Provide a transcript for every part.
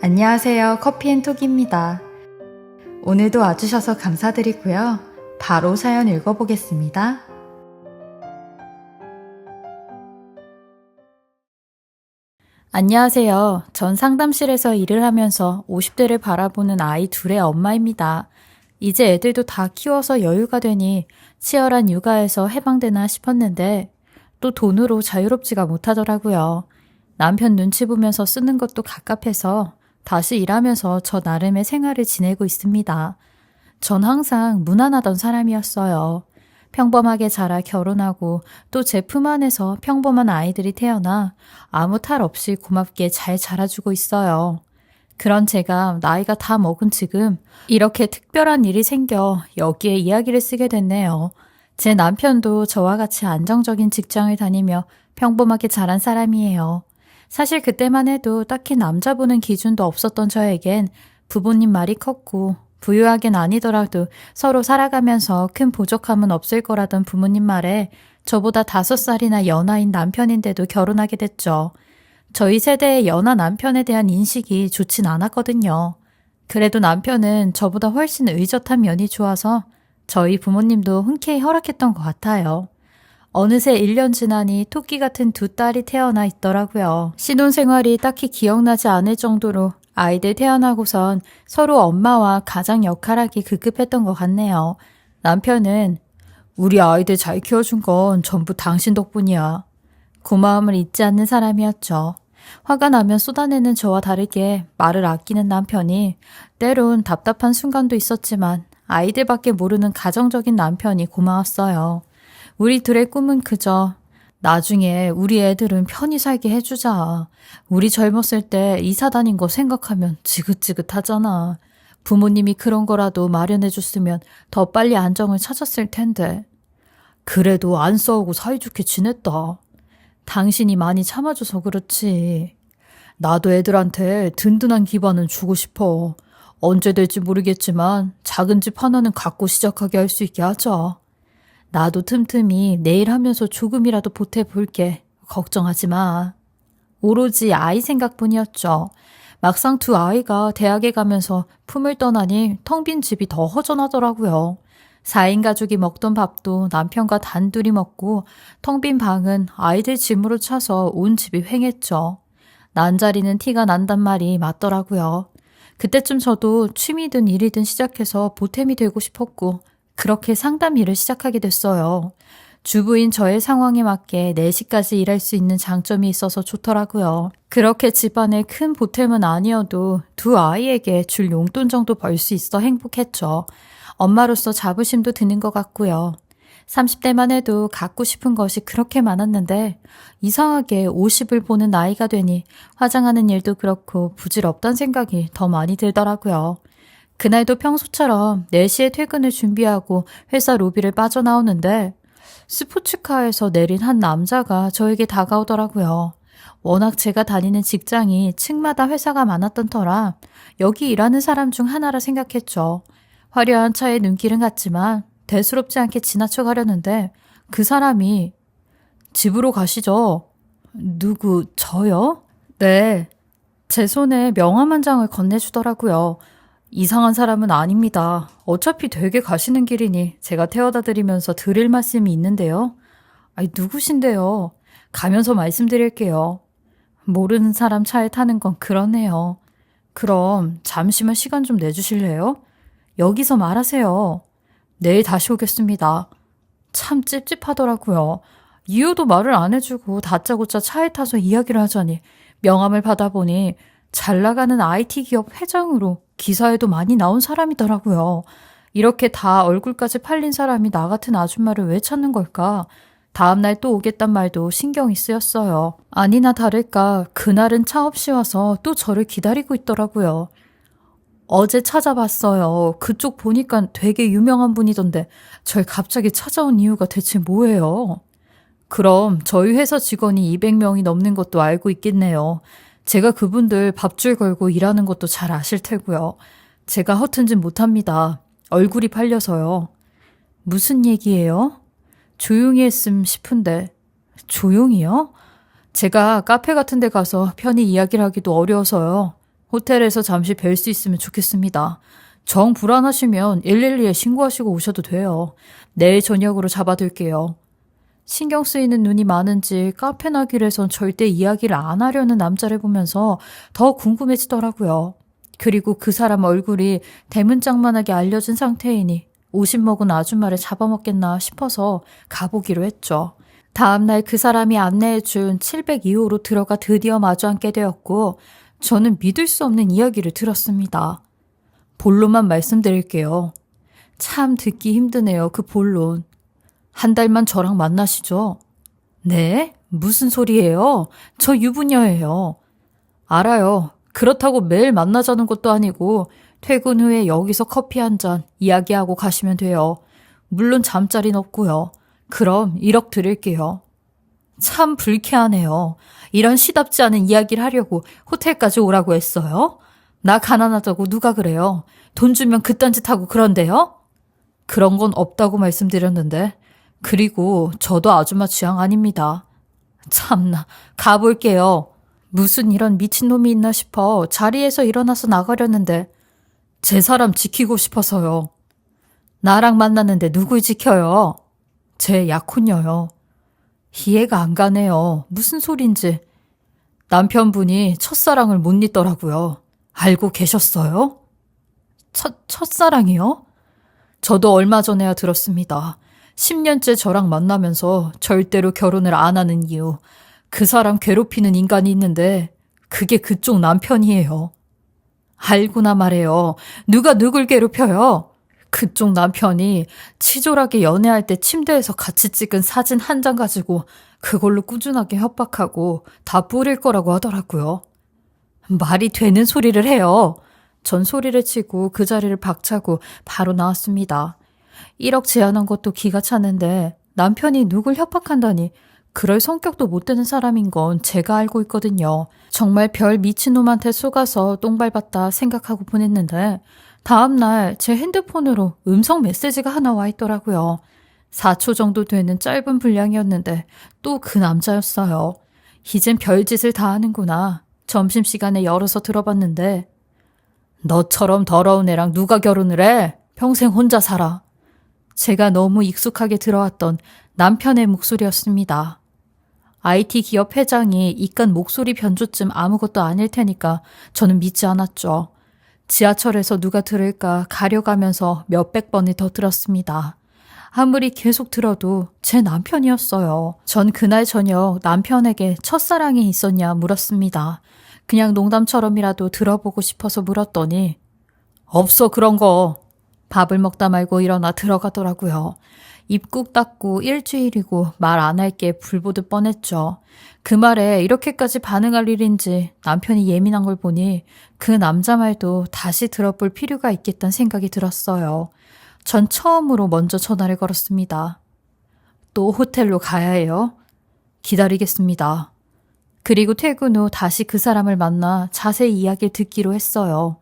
안녕하세요. 커피앤톡입니다. 오늘도 와주셔서 감사드리고요. 바로 사연 읽어보겠습니다. 안녕하세요. 전 상담실에서 일을 하면서 50대를 바라보는 아이 둘의 엄마입니다. 이제 애들도 다 키워서 여유가 되니 치열한 육아에서 해방되나 싶었는데 또 돈으로 자유롭지가 못하더라고요. 남편 눈치 보면서 쓰는 것도 갑갑해서 다시 일하면서 저 나름의 생활을 지내고 있습니다. 전 항상 무난하던 사람이었어요. 평범하게 자라 결혼하고 또 제 품 안에서 평범한 아이들이 태어나 아무 탈 없이 고맙게 잘 자라주고 있어요. 그런 제가 나이가 다 먹은 지금 이렇게 특별한 일이 생겨 여기에 이야기를 쓰게 됐네요. 제 남편도 저와 같이 안정적인 직장을 다니며 평범하게 자란 사람이에요. 사실 그때만 해도 딱히 남자 보는 기준도 없었던 저에겐 부모님 말이 컸고 부유하긴 아니더라도 서로 살아가면서 큰 부족함은 없을 거라던 부모님 말에 저보다 5살이나 연하인 남편인데도 결혼하게 됐죠. 저희 세대의 연하 남편에 대한 인식이 좋진 않았거든요. 그래도 남편은 저보다 훨씬 의젓한 면이 좋아서 저희 부모님도 흔쾌히 허락했던 것 같아요. 어느새 1년 지나니 토끼 같은 두 딸이 태어나 있더라고요. 신혼생활이 딱히 기억나지 않을 정도로 아이들 태어나고선 서로 엄마와 가장 역할하기 급급했던 것 같네요. 남편은 우리 아이들 잘 키워준 건 전부 당신 덕분이야. 고마움을 잊지 않는 사람이었죠. 화가 나면 쏟아내는 저와 다르게 말을 아끼는 남편이 때론 답답한 순간도 있었지만 아이들밖에 모르는 가정적인 남편이 고마웠어요. 우리 둘의 꿈은 그저 나중에 우리 애들은 편히 살게 해주자. 우리 젊었을 때 이사 다닌 거 생각하면 지긋지긋하잖아. 부모님이 그런 거라도 마련해줬으면 더 빨리 안정을 찾았을 텐데. 그래도 안 싸우고 사이좋게 지냈다. 당신이 많이 참아줘서 그렇지. 나도 애들한테 든든한 기반은 주고 싶어. 언제 될지 모르겠지만 작은 집 하나는 갖고 시작하게 할 수 있게 하자. 나도 틈틈이 내일 하면서 조금이라도 보태볼게. 걱정하지 마. 오로지 아이 생각뿐이었죠. 막상 두 아이가 대학에 가면서 품을 떠나니 텅 빈 집이 더 허전하더라고요. 4인 가족이 먹던 밥도 남편과 단둘이 먹고 텅 빈 방은 아이들 짐으로 차서 온 집이 휑했죠. 난자리는 티가 난단 말이 맞더라고요. 그때쯤 저도 취미든 일이든 시작해서 보탬이 되고 싶었고 그렇게 상담 일을 시작하게 됐어요. 주부인 저의 상황에 맞게 4시까지 일할 수 있는 장점이 있어서 좋더라고요. 그렇게 집안에 큰 보탬은 아니어도 두 아이에게 줄 용돈 정도 벌 수 있어 행복했죠. 엄마로서 자부심도 드는 것 같고요. 30대만 해도 갖고 싶은 것이 그렇게 많았는데 이상하게 50을 보는 나이가 되니 화장하는 일도 그렇고 부질없단 생각이 더 많이 들더라고요. 그날도 평소처럼 4시에 퇴근을 준비하고 회사 로비를 빠져나오는데 스포츠카에서 내린 한 남자가 저에게 다가오더라고요. 워낙 제가 다니는 직장이 층마다 회사가 많았던 터라 여기 일하는 사람 중 하나라 생각했죠. 화려한 차에 눈길은 갔지만 대수롭지 않게 지나쳐 가려는데 그 사람이 집으로 가시죠. 누구, 저요? 네. 제 손에 명함 한 장을 건네주더라고요. 이상한 사람은 아닙니다. 어차피 댁에 가시는 길이니 제가 태워다 드리면서 드릴 말씀이 있는데요. 아니, 누구신데요? 가면서 말씀드릴게요. 모르는 사람 차에 타는 건 그러네요. 그럼 잠시만 시간 좀 내주실래요? 여기서 말하세요. 내일 다시 오겠습니다. 참 찝찝하더라고요. 이유도 말을 안 해주고 다짜고짜 차에 타서 이야기를 하자니 명함을 받아보니 잘 나가는 IT 기업 회장으로 기사에도 많이 나온 사람이더라고요. 이렇게 다 얼굴까지 팔린 사람이 나 같은 아줌마를 왜 찾는 걸까? 다음날 또 오겠단 말도 신경이 쓰였어요. 아니나 다를까 그날은 차 없이 와서 또 저를 기다리고 있더라고요. 어제 찾아봤어요. 그쪽 보니까 되게 유명한 분이던데 절 갑자기 찾아온 이유가 대체 뭐예요? 그럼 저희 회사 직원이 200명이 넘는 것도 알고 있겠네요. 제가 그분들 밥줄 걸고 일하는 것도 잘 아실 테고요. 제가 허튼 짓 못합니다. 얼굴이 팔려서요. 무슨 얘기예요? 조용히 했음 싶은데. 조용히요? 제가 카페 같은 데 가서 편히 이야기를 하기도 어려워서요. 호텔에서 잠시 뵐 수 있으면 좋겠습니다. 정 불안하시면 112에 신고하시고 오셔도 돼요. 내일 저녁으로 잡아둘게요. 신경 쓰이는 눈이 많은지 카페나 길에선 절대 이야기를 안 하려는 남자를 보면서 더 궁금해지더라고요. 그리고 그 사람 얼굴이 대문짝만하게 알려진 상태이니 50 먹은 아줌마를 잡아먹겠나 싶어서 가보기로 했죠. 다음날 그 사람이 안내해준 702호로 들어가 드디어 마주 앉게 되었고 저는 믿을 수 없는 이야기를 들었습니다. 본론만 말씀드릴게요. 참 듣기 힘드네요. 그 본론. 한 달만 저랑 만나시죠? 네? 무슨 소리예요? 저 유부녀예요. 알아요. 그렇다고 매일 만나자는 것도 아니고 퇴근 후에 여기서 커피 한 잔 이야기하고 가시면 돼요. 물론 잠자리는 없고요. 그럼 1억 드릴게요. 참 불쾌하네요. 이런 시답지 않은 이야기를 하려고 호텔까지 오라고 했어요? 나 가난하다고 누가 그래요? 돈 주면 그딴 짓 하고 그런데요? 그런 건 없다고 말씀드렸는데. 그리고 저도 아줌마 취향 아닙니다. 참나, 가볼게요. 무슨 이런 미친놈이 있나 싶어 자리에서 일어나서 나가려는데 제 사람 지키고 싶어서요. 나랑 만났는데 누굴 지켜요? 제 약혼녀요. 이해가 안 가네요. 무슨 소린지. 남편분이 첫사랑을 못 잊더라고요. 알고 계셨어요? 첫사랑이요? 저도 얼마 전에야 들었습니다. 10년째 저랑 만나면서 절대로 결혼을 안 하는 이유. 그 사람 괴롭히는 인간이 있는데 그게 그쪽 남편이에요. 알고나 말해요. 누가 누굴 괴롭혀요? 그쪽 남편이 치졸하게 연애할 때 침대에서 같이 찍은 사진 한 장 가지고 그걸로 꾸준하게 협박하고 다 뿌릴 거라고 하더라고요. 말이 되는 소리를 해요. 전 소리를 치고 그 자리를 박차고 바로 나왔습니다. 1억 제안한 것도 기가 차는데 남편이 누굴 협박한다니 그럴 성격도 못 되는 사람인 건 제가 알고 있거든요. 정말 별 미친놈한테 속아서 똥 밟았다 생각하고 보냈는데 다음날 제 핸드폰으로 음성 메시지가 하나 와 있더라고요. 4초 정도 되는 짧은 분량이었는데 또 그 남자였어요. 이젠 별짓을 다 하는구나. 점심시간에 열어서 들어봤는데 너처럼 더러운 애랑 누가 결혼을 해? 평생 혼자 살아. 제가 너무 익숙하게 들어왔던 남편의 목소리였습니다. IT 기업 회장이 이깟 목소리 변조쯤 아무것도 아닐 테니까 저는 믿지 않았죠. 지하철에서 누가 들을까 가려가면서 몇백 번을 더 들었습니다. 아무리 계속 들어도 제 남편이었어요. 전 그날 저녁 남편에게 첫사랑이 있었냐 물었습니다. 그냥 농담처럼이라도 들어보고 싶어서 물었더니 없어 그런 거. 밥을 먹다 말고 일어나 들어가더라고요. 입 꾹 닫고 일주일이고 말 안 할 게 불보듯 뻔했죠. 그 말에 이렇게까지 반응할 일인지 남편이 예민한 걸 보니 그 남자 말도 다시 들어볼 필요가 있겠다는 생각이 들었어요. 전 처음으로 먼저 전화를 걸었습니다. 또 호텔로 가야 해요? 기다리겠습니다. 그리고 퇴근 후 다시 그 사람을 만나 자세히 이야기를 듣기로 했어요.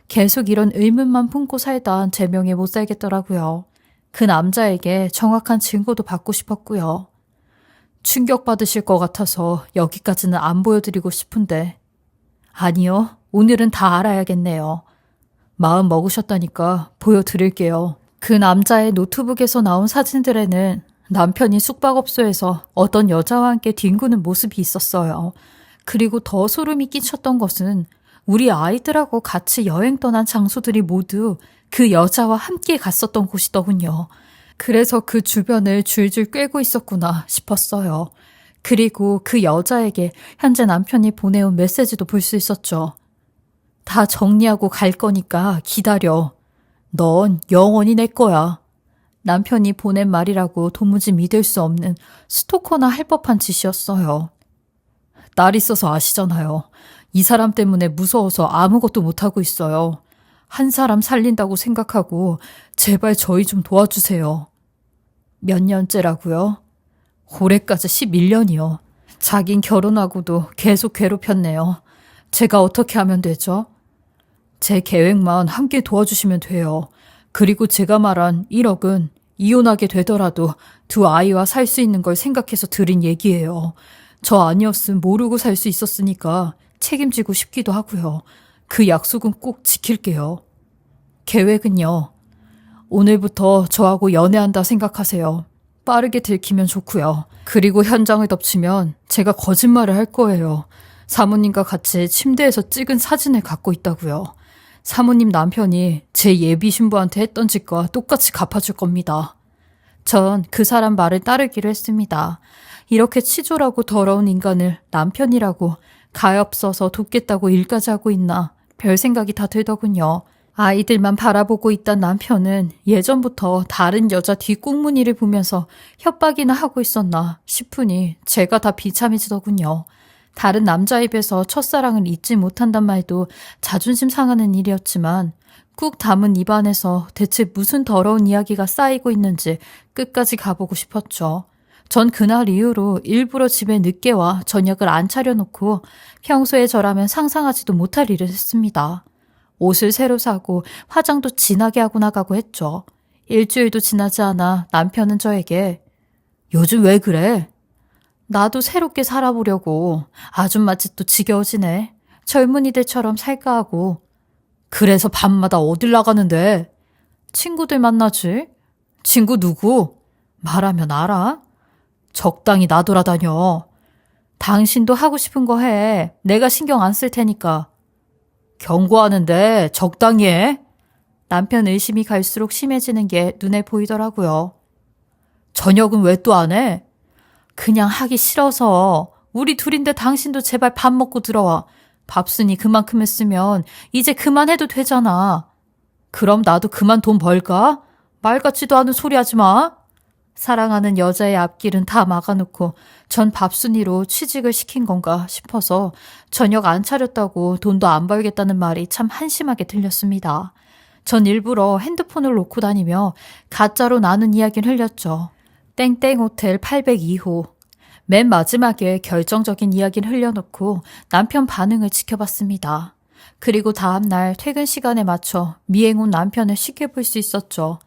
계속 이런 의문만 품고 살다 제 명에 못 살겠더라고요. 그 남자에게 정확한 증거도 받고 싶었고요. 충격받으실 것 같아서 여기까지는 안 보여드리고 싶은데. 아니요, 오늘은 다 알아야겠네요. 마음 먹으셨다니까 보여드릴게요. 그 남자의 노트북에서 나온 사진들에는 남편이 숙박업소에서 어떤 여자와 함께 뒹구는 모습이 있었어요. 그리고 더 소름이 끼쳤던 것은 우리 아이들하고 같이 여행 떠난 장소들이 모두 그 여자와 함께 갔었던 곳이더군요. 그래서 그 주변을 줄줄 꿰고 있었구나 싶었어요. 그리고 그 여자에게 현재 남편이 보내온 메시지도 볼 수 있었죠. 다 정리하고 갈 거니까 기다려. 넌 영원히 내 거야. 남편이 보낸 말이라고 도무지 믿을 수 없는 스토커나 할 법한 짓이었어요. 딸 있어서 아시잖아요. 이 사람 때문에 무서워서 아무것도 못하고 있어요. 한 사람 살린다고 생각하고 제발 저희 좀 도와주세요. 몇 년째라고요? 올해까지 11년이요. 자긴 결혼하고도 계속 괴롭혔네요. 제가 어떻게 하면 되죠? 제 계획만 함께 도와주시면 돼요. 그리고 제가 말한 1억은 이혼하게 되더라도 두 아이와 살 수 있는 걸 생각해서 드린 얘기예요. 저 아니었으면 모르고 살 수 있었으니까 책임지고 싶기도 하고요. 그 약속은 꼭 지킬게요. 계획은요? 오늘부터 저하고 연애한다 생각하세요. 빠르게 들키면 좋고요. 그리고 현장을 덮치면 제가 거짓말을 할 거예요. 사모님과 같이 침대에서 찍은 사진을 갖고 있다고요. 사모님 남편이 제 예비 신부한테 했던 짓과 똑같이 갚아줄 겁니다. 전 그 사람 말을 따르기로 했습니다. 이렇게 치졸하고 더러운 인간을 남편이라고 가엾어서 돕겠다고 일까지 하고 있나 별 생각이 다 들더군요. 아이들만 바라보고 있던 남편은 예전부터 다른 여자 뒷꽁무니를 보면서 협박이나 하고 있었나 싶으니 제가 다 비참해지더군요. 다른 남자 입에서 첫사랑을 잊지 못한단 말도 자존심 상하는 일이었지만 꾹 담은 입안에서 대체 무슨 더러운 이야기가 쌓이고 있는지 끝까지 가보고 싶었죠. 전 그날 이후로 일부러 집에 늦게 와 저녁을 안 차려놓고 평소에 저라면 상상하지도 못할 일을 했습니다. 옷을 새로 사고 화장도 진하게 하고 나가고 했죠. 일주일도 지나지 않아 남편은 저에게 요즘 왜 그래? 나도 새롭게 살아보려고. 아줌마 짓도 지겨워지네. 젊은이들처럼 살까 하고. 그래서 밤마다 어딜 나가는데? 친구들 만나지? 친구 누구? 말하면 알아? 적당히 나돌아다녀. 당신도 하고 싶은 거 해. 내가 신경 안 쓸 테니까. 경고하는데 적당히 해. 남편 의심이 갈수록 심해지는 게 눈에 보이더라고요. 저녁은 왜 또 안 해? 그냥 하기 싫어서. 우리 둘인데 당신도 제발 밥 먹고 들어와. 밥순이 그만큼 했으면 이제 그만해도 되잖아. 그럼 나도 그만 돈 벌까? 말 같지도 않은 소리 하지 마. 사랑하는 여자의 앞길은 다 막아놓고 전 밥순이로 취직을 시킨 건가 싶어서 저녁 안 차렸다고 돈도 안 벌겠다는 말이 참 한심하게 들렸습니다. 전 일부러 핸드폰을 놓고 다니며 가짜로 나눈 이야기를 흘렸죠. 땡땡 호텔 802호. 맨 마지막에 결정적인 이야기를 흘려놓고 남편 반응을 지켜봤습니다. 그리고 다음날 퇴근 시간에 맞춰 미행 온 남편을 쉽게 볼 수 있었죠.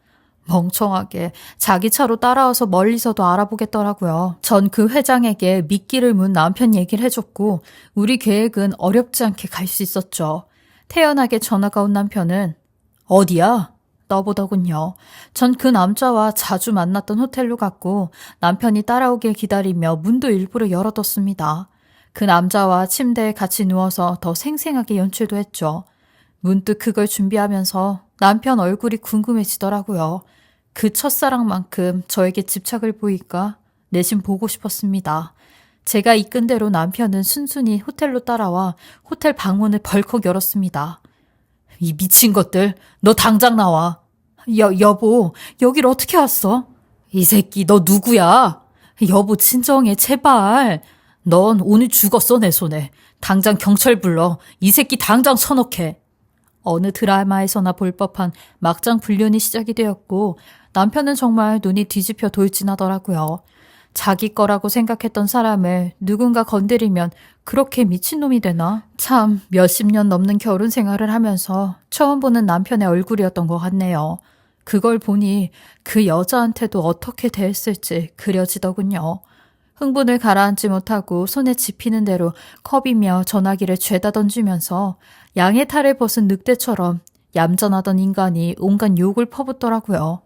멍청하게 자기 차로 따라와서 멀리서도 알아보겠더라고요. 전 그 회장에게 미끼를 문 남편 얘기를 해줬고 우리 계획은 어렵지 않게 갈 수 있었죠. 태연하게 전화가 온 남편은 어디야? 떠보더군요. 전 그 남자와 자주 만났던 호텔로 갔고 남편이 따라오길 기다리며 문도 일부러 열어뒀습니다. 그 남자와 침대에 같이 누워서 더 생생하게 연출도 했죠. 문득 그걸 준비하면서 남편 얼굴이 궁금해지더라고요. 그 첫사랑만큼 저에게 집착을 보이까 내심 보고 싶었습니다. 제가 이끈 대로 남편은 순순히 호텔로 따라와 호텔 방문을 벌컥 열었습니다. 이 미친 것들, 너 당장 나와. 여보, 여길 어떻게 왔어? 이 새끼, 너 누구야? 여보, 진정해, 제발. 넌 오늘 죽었어, 내 손에. 당장 경찰 불러. 이 새끼 당장 쳐넣게. 어느 드라마에서나 볼 법한 막장 불륜이 시작이 되었고 남편은 정말 눈이 뒤집혀 돌진하더라고요. 자기 거라고 생각했던 사람을 누군가 건드리면 그렇게 미친놈이 되나? 참 몇십 년 넘는 결혼 생활을 하면서 처음 보는 남편의 얼굴이었던 것 같네요. 그걸 보니 그 여자한테도 어떻게 대했을지 그려지더군요. 흥분을 가라앉지 못하고 손에 집히는 대로 컵이며 전화기를 죄다 던지면서 양의 탈을 벗은 늑대처럼 얌전하던 인간이 온갖 욕을 퍼붓더라고요.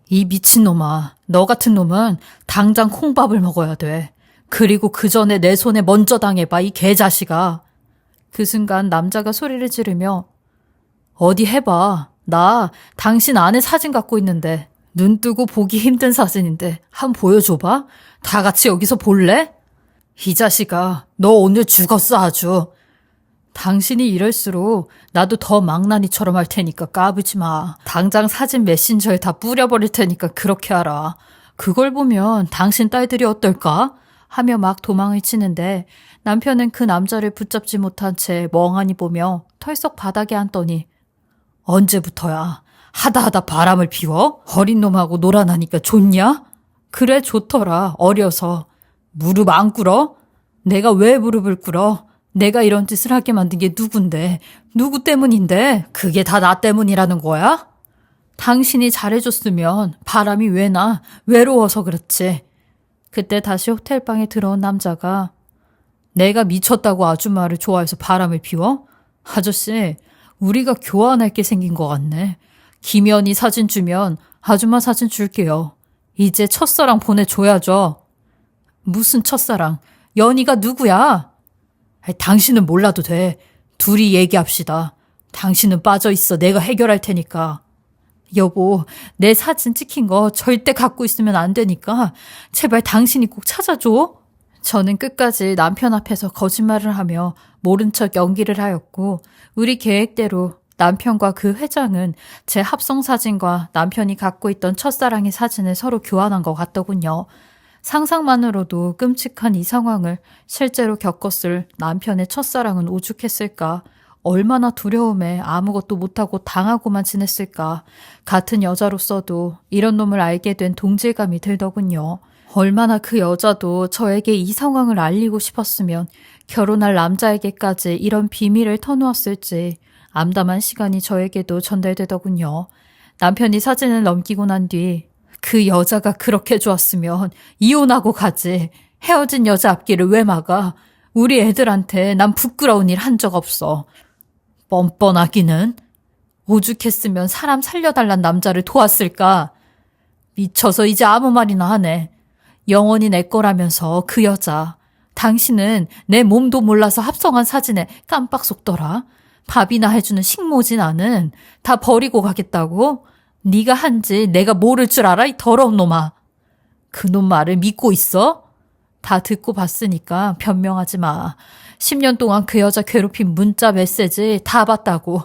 이 미친놈아, 너 같은 놈은 당장 콩밥을 먹어야 돼. 그리고 그 전에 내 손에 먼저 당해봐, 이 개자식아. 그 순간 남자가 소리를 지르며 어디 해봐. 나 당신 아내 사진 갖고 있는데 눈 뜨고 보기 힘든 사진인데 한번 보여줘봐. 다 같이 여기서 볼래? 이 자식아, 너 오늘 죽었어 아주. 당신이 이럴수록 나도 더 망나니처럼 할 테니까 까부지 마. 당장 사진 메신저에 다 뿌려버릴 테니까 그렇게 하라. 그걸 보면 당신 딸들이 어떨까? 하며 막 도망을 치는데 남편은 그 남자를 붙잡지 못한 채 멍하니 보며 털썩 바닥에 앉더니 언제부터야? 하다 바람을 피워? 어린 놈하고 놀아나니까 좋냐? 그래 좋더라. 어려서. 무릎 안 꿇어? 내가 왜 무릎을 꿇어? 내가 이런 짓을 하게 만든 게 누군데? 누구 때문인데? 그게 다 나 때문이라는 거야? 당신이 잘해줬으면 바람이 왜 나? 외로워서 그렇지. 그때 다시 호텔방에 들어온 남자가 내가 미쳤다고 아줌마를 좋아해서 바람을 피워? 아저씨, 우리가 교환할 게 생긴 것 같네. 김연희 사진 주면 아줌마 사진 줄게요. 이제 첫사랑 보내줘야죠. 무슨 첫사랑? 연희가 누구야? 당신은 몰라도 돼. 둘이 얘기합시다. 당신은 빠져있어. 내가 해결할 테니까. 여보, 내 사진 찍힌 거 절대 갖고 있으면 안 되니까 제발 당신이 꼭 찾아줘. 저는 끝까지 남편 앞에서 거짓말을 하며 모른 척 연기를 하였고 우리 계획대로 남편과 그 회장은 제 합성 사진과 남편이 갖고 있던 첫사랑의 사진을 서로 교환한 것 같더군요. 상상만으로도 끔찍한 이 상황을 실제로 겪었을 남편의 첫사랑은 오죽했을까. 얼마나 두려움에 아무것도 못하고 당하고만 지냈을까. 같은 여자로서도 이런 놈을 알게 된 동질감이 들더군요. 얼마나 그 여자도 저에게 이 상황을 알리고 싶었으면 결혼할 남자에게까지 이런 비밀을 터놓았을지 암담한 시간이 저에게도 전달되더군요. 남편이 사진을 넘기고 난 뒤 그 여자가 그렇게 좋았으면 이혼하고 가지. 헤어진 여자 앞길을 왜 막아? 우리 애들한테 난 부끄러운 일 한 적 없어. 뻔뻔하기는. 오죽했으면 사람 살려달란 남자를 도왔을까? 미쳐서 이제 아무 말이나 하네. 영원히 내 거라면서 그 여자. 당신은 내 몸도 몰라서 합성한 사진에 깜빡 속더라. 밥이나 해주는 식모지 나는 다 버리고 가겠다고? 네가 한지 내가 모를 줄 알아? 이 더러운 놈아. 그놈 말을 믿고 있어? 다 듣고 봤으니까 변명하지 마. 10년 동안 그 여자 괴롭힌 문자 메시지 다 봤다고.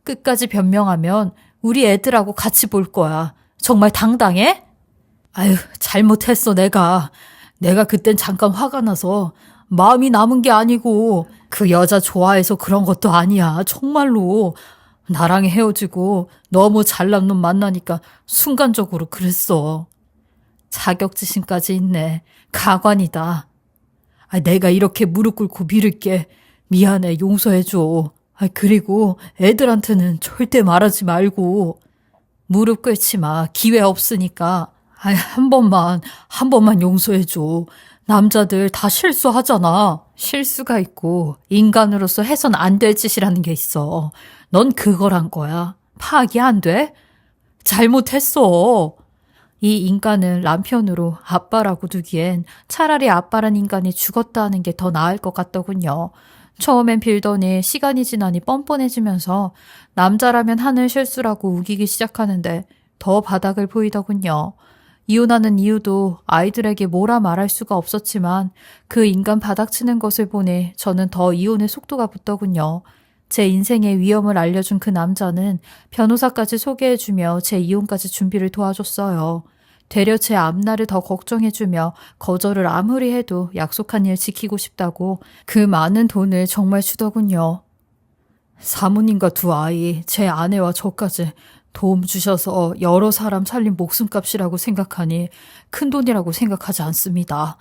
끝까지 변명하면 우리 애들하고 같이 볼 거야. 정말 당당해? 아유, 잘못했어, 내가. 내가 그땐 잠깐 화가 나서 마음이 남은 게 아니고 그 여자 좋아해서 그런 것도 아니야. 정말로. 나랑 헤어지고 너무 잘난 놈 만나니까 순간적으로 그랬어. 자격지심까지 있네. 가관이다. 내가 이렇게 무릎 꿇고 빌을게. 미안해, 용서해줘. 그리고 애들한테는 절대 말하지 말고. 무릎 꿇지 마. 기회 없으니까. 한 번만 용서해줘. 남자들 다 실수하잖아. 실수가 있고 인간으로서 해선 안 될 짓이라는 게 있어. 넌 그걸 한 거야. 파악이 안 돼? 잘못했어. 이 인간을 남편으로 아빠라고 두기엔 차라리 아빠란 인간이 죽었다 하는 게 더 나을 것 같더군요. 처음엔 빌더니 시간이 지나니 뻔뻔해지면서 남자라면 하는 실수라고 우기기 시작하는데 더 바닥을 보이더군요. 이혼하는 이유도 아이들에게 뭐라 말할 수가 없었지만 그 인간 바닥치는 것을 보니 저는 더 이혼의 속도가 붙더군요. 제 인생의 위험을 알려준 그 남자는 변호사까지 소개해주며 제 이혼까지 준비를 도와줬어요. 되려 제 앞날을 더 걱정해주며 거절을 아무리 해도 약속한 일 지키고 싶다고 그 많은 돈을 정말 주더군요. 사모님과 두 아이, 제 아내와 저까지 도움 주셔서 여러 사람 살린 목숨값이라고 생각하니 큰돈이라고 생각하지 않습니다.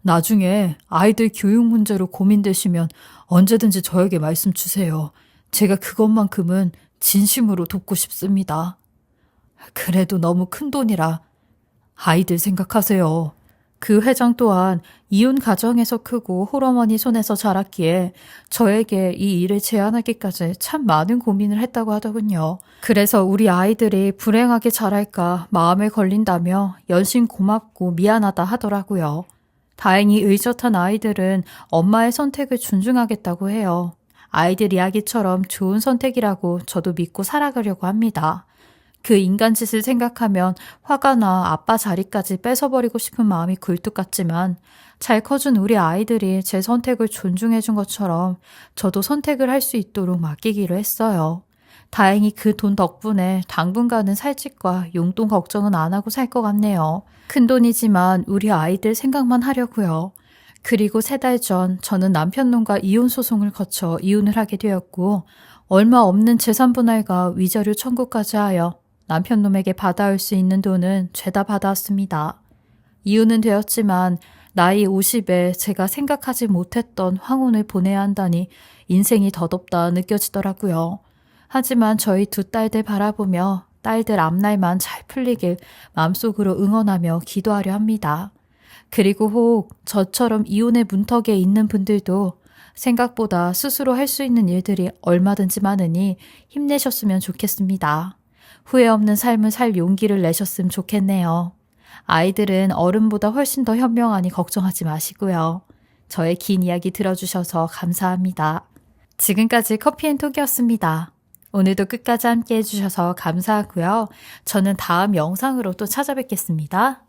나중에 아이들 교육 문제로 고민되시면 언제든지 저에게 말씀 주세요. 제가 그것만큼은 진심으로 돕고 싶습니다. 그래도 너무 큰돈이라 아이들 생각하세요. 그 회장 또한 이혼 가정에서 크고 홀어머니 손에서 자랐기에 저에게 이 일을 제안하기까지 참 많은 고민을 했다고 하더군요. 그래서 우리 아이들이 불행하게 자랄까 마음에 걸린다며 연신 고맙고 미안하다 하더라고요. 다행히 의젓한 아이들은 엄마의 선택을 존중하겠다고 해요. 아이들 이야기처럼 좋은 선택이라고 저도 믿고 살아가려고 합니다. 그 인간 짓을 생각하면 화가 나 아빠 자리까지 뺏어버리고 싶은 마음이 굴뚝 같지만 잘 커준 우리 아이들이 제 선택을 존중해준 것처럼 저도 선택을 할 수 있도록 맡기기로 했어요. 다행히 그 돈 덕분에 당분간은 살집과 용돈 걱정은 안 하고 살 것 같네요. 큰돈이지만 우리 아이들 생각만 하려고요. 그리고 3달 전 저는 남편놈과 이혼 소송을 거쳐 이혼을 하게 되었고 얼마 없는 재산분할과 위자료 청구까지 하여 남편놈에게 받아올 수 있는 돈은 죄다 받아왔습니다. 이혼은 되었지만 나이 50에 제가 생각하지 못했던 황혼을 보내야 한다니 인생이 더덥다 느껴지더라고요. 하지만 저희 두 딸들 바라보며 딸들 앞날만 잘 풀리길 마음속으로 응원하며 기도하려 합니다. 그리고 혹 저처럼 이혼의 문턱에 있는 분들도 생각보다 스스로 할 수 있는 일들이 얼마든지 많으니 힘내셨으면 좋겠습니다. 후회 없는 삶을 살 용기를 내셨으면 좋겠네요. 아이들은 어른보다 훨씬 더 현명하니 걱정하지 마시고요. 저의 긴 이야기 들어주셔서 감사합니다. 지금까지 커피앤톡이었습니다. 오늘도 끝까지 함께 해주셔서 감사하고요. 저는 다음 영상으로 또 찾아뵙겠습니다.